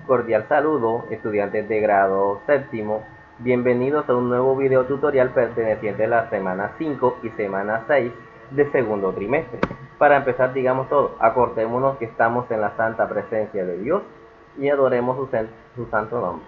Cordial saludo, estudiantes de grado séptimo. Bienvenidos a un nuevo video tutorial perteneciente a la semana 5 y semana 6 de segundo trimestre. Para empezar, digamos todo, acordémonos que estamos en la santa presencia de Dios y adoremos su santo nombre.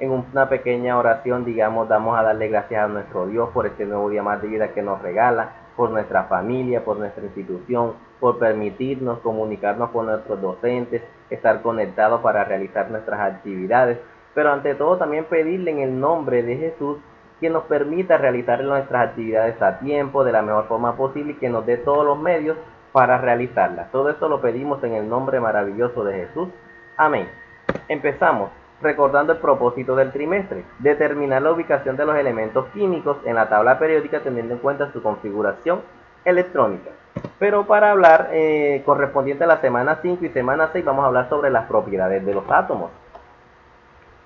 En una pequeña oración, digamos, damos a darle gracias a nuestro Dios por este nuevo día más de vida que nos regala, por nuestra familia, por nuestra institución, por permitirnos comunicarnos con nuestros docentes, estar conectados para realizar nuestras actividades, pero ante todo también pedirle en el nombre de Jesús que nos permita realizar nuestras actividades a tiempo, de la mejor forma posible y que nos dé todos los medios para realizarlas. Todo esto lo pedimos en el nombre maravilloso de Jesús. Amén. Empezamos recordando el propósito del trimestre: determinar la ubicación de los elementos químicos en la tabla periódica teniendo en cuenta su configuración electrónica. Pero para hablar correspondiente a la semana 5 y semana 6 vamos a hablar sobre las propiedades de los átomos.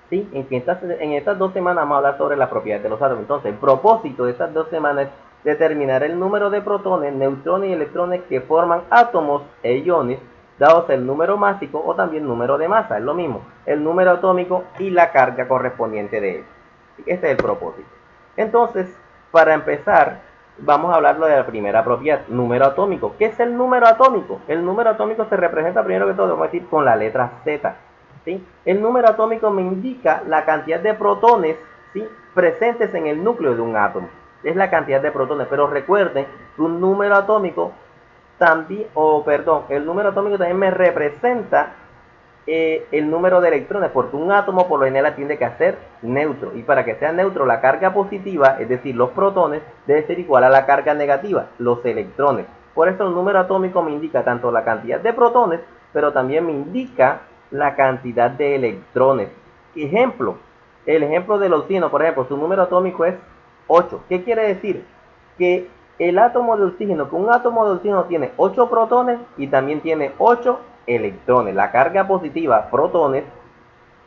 ¿Sí? En estas 2 semanas vamos a hablar sobre las propiedades de los átomos. Entonces, el propósito de estas 2 semanas es determinar el número de protones, neutrones y electrones que forman átomos e iones, dados el número másico o también número de masa, es lo mismo, el número atómico y la carga correspondiente de él. Este es el propósito. Entonces, para empezar, vamos a hablar de la primera propiedad, número atómico. ¿Qué es el número atómico? El número atómico se representa primero que todo, vamos a decir, con la letra Z. ¿Sí? El número atómico me indica la cantidad de protones, ¿sí?, presentes en el núcleo de un átomo. Es la cantidad de protones, pero recuerden que un número atómico también, el número atómico también me representa el número de electrones, porque un átomo por lo general tiende que ser neutro, y para que sea neutro la carga positiva, es decir, los protones, debe ser igual a la carga negativa, los electrones. Por eso el número atómico me indica tanto la cantidad de protones, pero también me indica la cantidad de electrones. Ejemplo, el ejemplo del oxígeno, por ejemplo, su número atómico es 8. ¿Qué quiere decir? Que el átomo de oxígeno, que un átomo de oxígeno tiene 8 protones y también tiene 8 electrones. La carga positiva, protones,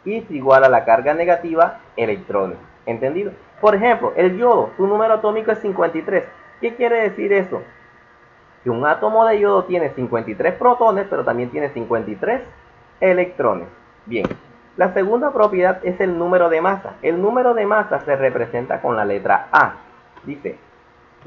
es igual a la carga negativa, electrones. ¿Entendido? Por ejemplo, el yodo, su número atómico es 53. ¿Qué quiere decir eso? Que un átomo de yodo tiene 53 protones, pero también tiene 53 electrones. Bien, la segunda propiedad es el número de masa. El número de masa se representa con la letra A. Dice,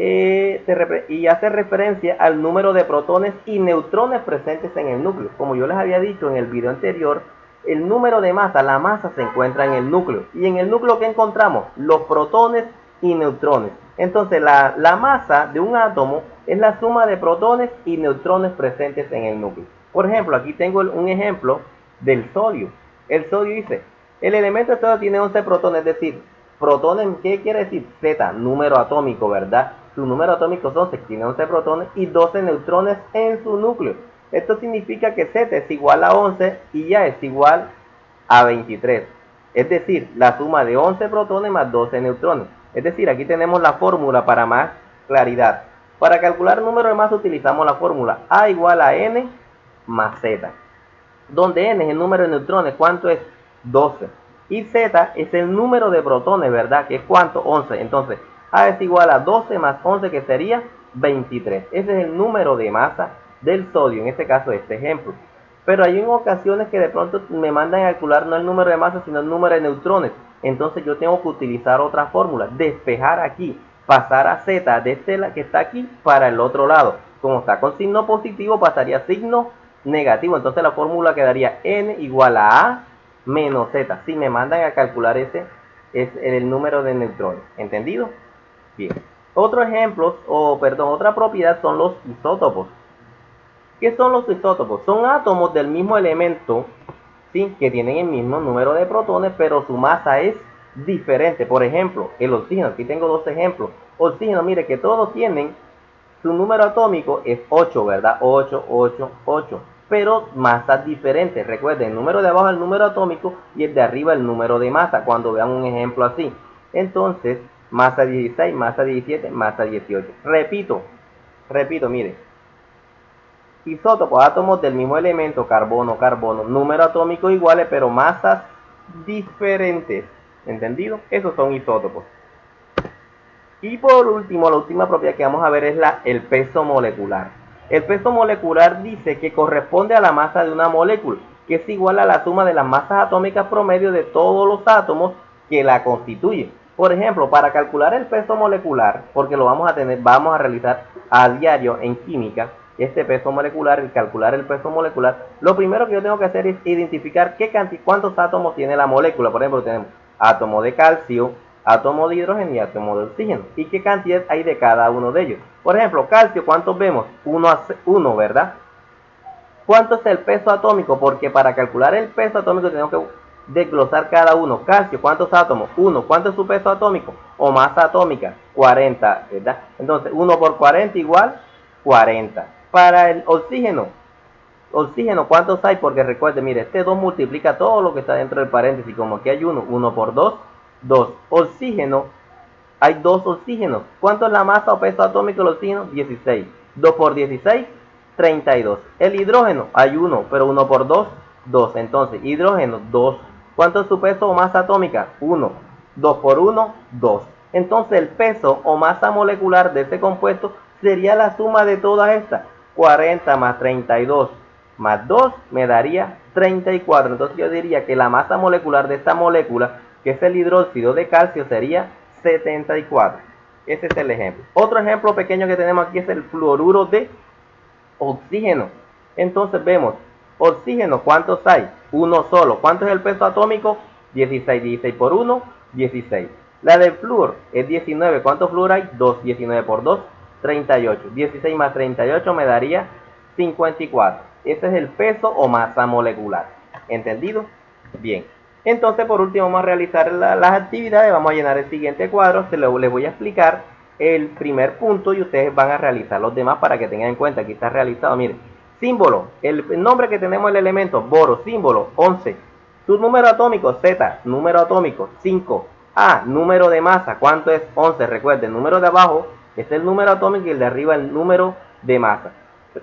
y hace referencia al número de protones y neutrones presentes en el núcleo. Como yo les había dicho en el video anterior, el número de masa, la masa se encuentra en el núcleo. Y en el núcleo, ¿qué encontramos? Los protones y neutrones. Entonces, la masa de un átomo es la suma de protones y neutrones presentes en el núcleo. Por ejemplo, aquí tengo un ejemplo del sodio. El sodio dice, el elemento de sodio tiene 11 protones, es decir, protones, ¿qué quiere decir? Z, número atómico, ¿verdad? Su número atómico es 11, tiene 11 protones y 12 neutrones en su núcleo. Esto significa que Z es igual a 11 y ya es igual a 23. Es decir, la suma de 11 protones más 12 neutrones. Es decir, aquí tenemos la fórmula para más claridad. Para calcular el número de masa utilizamos la fórmula A igual a N más Z, donde N es el número de neutrones. ¿Cuánto es? 12. Y Z es el número de protones, ¿verdad? ¿Que es cuánto? 11. Entonces, A es igual a 12 más 11, que sería 23. Ese es el número de masa del sodio, en este caso, este ejemplo. Pero hay en ocasiones que de pronto me mandan a calcular no el número de masa, sino el número de neutrones. Entonces yo tengo que utilizar otra fórmula, despejar aquí, pasar a Z de este que está aquí para el otro lado. Como está con signo positivo, pasaría a signo negativo. Entonces la fórmula quedaría N igual a menos Z. Si me mandan a calcular ese, es el número de neutrones. ¿Entendido? Bien. Otro ejemplo, otra propiedad son los isótopos. ¿Qué son los isótopos? Son átomos del mismo elemento, ¿sí?, que tienen el mismo número de protones, pero su masa es diferente. Por ejemplo, el oxígeno. Aquí tengo 2 ejemplos. Oxígeno, mire que todos tienen, su número atómico es 8, ¿verdad? 8, 8, 8. Pero masas diferentes. Recuerden, el número de abajo es el número atómico y el de arriba el número de masa, cuando vean un ejemplo así. Entonces, masa 16, masa 17, masa 18. Repito, mire. Isótopos, átomos del mismo elemento, carbono, carbono, número atómico iguales, pero masas diferentes. ¿Entendido? Esos son isótopos. Y por último, la última propiedad que vamos a ver es el peso molecular. El peso molecular dice que corresponde a la masa de una molécula. que es igual a la suma de las masas atómicas promedio de todos los átomos que la constituyen. Por ejemplo, para calcular el peso molecular, porque lo vamos a realizar a diario en química, este peso molecular, el calcular el peso molecular, lo primero que yo tengo que hacer es identificar cuántos átomos tiene la molécula. Por ejemplo, tenemos átomo de calcio, átomo de hidrógeno y átomo de oxígeno. ¿Y qué cantidad hay de cada uno de ellos? Por ejemplo, calcio, ¿cuántos vemos? 1, ¿verdad? ¿Cuánto es el peso atómico? Porque para calcular el peso atómico tenemos que desglosar cada uno. Calcio, ¿cuántos átomos? 1. ¿Cuánto es su peso atómico? O masa atómica, 40, ¿verdad? Entonces, 1 por 40 igual 40. Para el oxígeno, ¿cuántos hay? Porque recuerde, mire, este 2 multiplica todo lo que está dentro del paréntesis. Como aquí hay 1 por 2, 2. Oxígeno, hay 2 oxígenos. ¿Cuánto es la masa o peso atómico del oxígeno? 16. 2 por 16, 32. El hidrógeno, hay 1, pero 1 por 2, 2. Entonces, hidrógeno, 2. ¿Cuánto es su peso o masa atómica? 1. 2 por 1, 2. Entonces, el peso o masa molecular de este compuesto sería la suma de todas estas. 40 más 32 más 2 me daría 34. Entonces, yo diría que la masa molecular de esta molécula, que es el hidróxido de calcio, sería 74. Ese es el ejemplo. Otro ejemplo pequeño que tenemos aquí es el fluoruro de oxígeno. Entonces vemos, oxígeno, ¿cuántos hay? Uno solo. ¿Cuánto es el peso atómico? 16. 16 por 1, 16. La del flúor es 19. ¿Cuántos flúor hay? 2. 19 por 2, 38. 16 más 38 me daría 54. Ese es el peso o masa molecular. ¿Entendido? Bien. Entonces, por último, vamos a realizar las actividades. Vamos a llenar el siguiente cuadro. Les voy a explicar el primer punto y ustedes van a realizar los demás para que tengan en cuenta. Aquí está realizado. Miren, símbolo, el nombre que tenemos el elemento, boro, símbolo, 11. Su número atómico, Z, número atómico, 5. A, número de masa, ¿cuánto es? 11. Recuerden, el número de abajo es el número atómico y el de arriba el número de masa.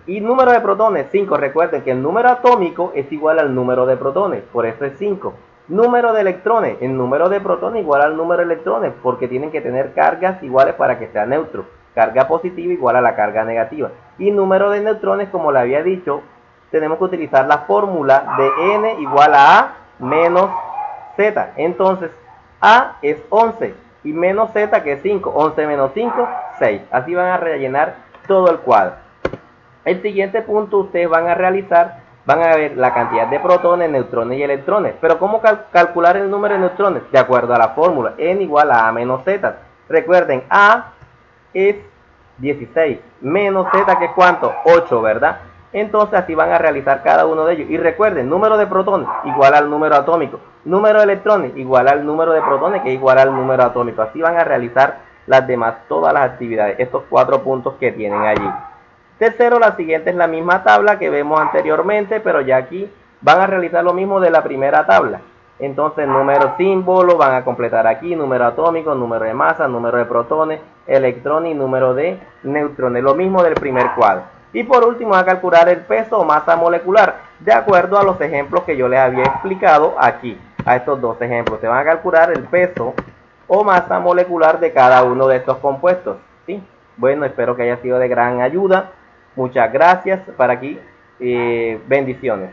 Y número de protones, 5. Recuerden que el número atómico es igual al número de protones, por eso es 5. Número de electrones, el número de protones igual al número de electrones, porque tienen que tener cargas iguales para que sea neutro. Carga positiva igual a la carga negativa. Y número de neutrones, como le había dicho, tenemos que utilizar la fórmula de n igual a A menos Z. Entonces, A es 11 y menos Z, que es 5. 11 menos 5, 6. Así van a rellenar todo el cuadro. El siguiente punto ustedes van a ver la cantidad de protones, neutrones y electrones. Pero ¿cómo calcular el número de neutrones? De acuerdo a la fórmula, n igual a menos z. Recuerden, A es 16, menos z, que es ¿cuánto? 8, ¿verdad? Entonces así van a realizar cada uno de ellos. Y recuerden, número de protones igual al número atómico. Número de electrones igual al número de protones, que es igual al número atómico. Así van a realizar las demás, todas las actividades, estos 4 puntos que tienen allí. Tercero, la siguiente es la misma tabla que vemos anteriormente, pero ya aquí van a realizar lo mismo de la primera tabla. Entonces, número símbolo, van a completar aquí, número atómico, número de masa, número de protones, electrones y número de neutrones. Lo mismo del primer cuadro. Y por último, a calcular el peso o masa molecular, de acuerdo a los ejemplos que yo les había explicado aquí. A estos dos ejemplos, se van a calcular el peso o masa molecular de cada uno de estos compuestos, ¿sí? Bueno, espero que haya sido de gran ayuda. Muchas gracias. Para aquí, bendiciones.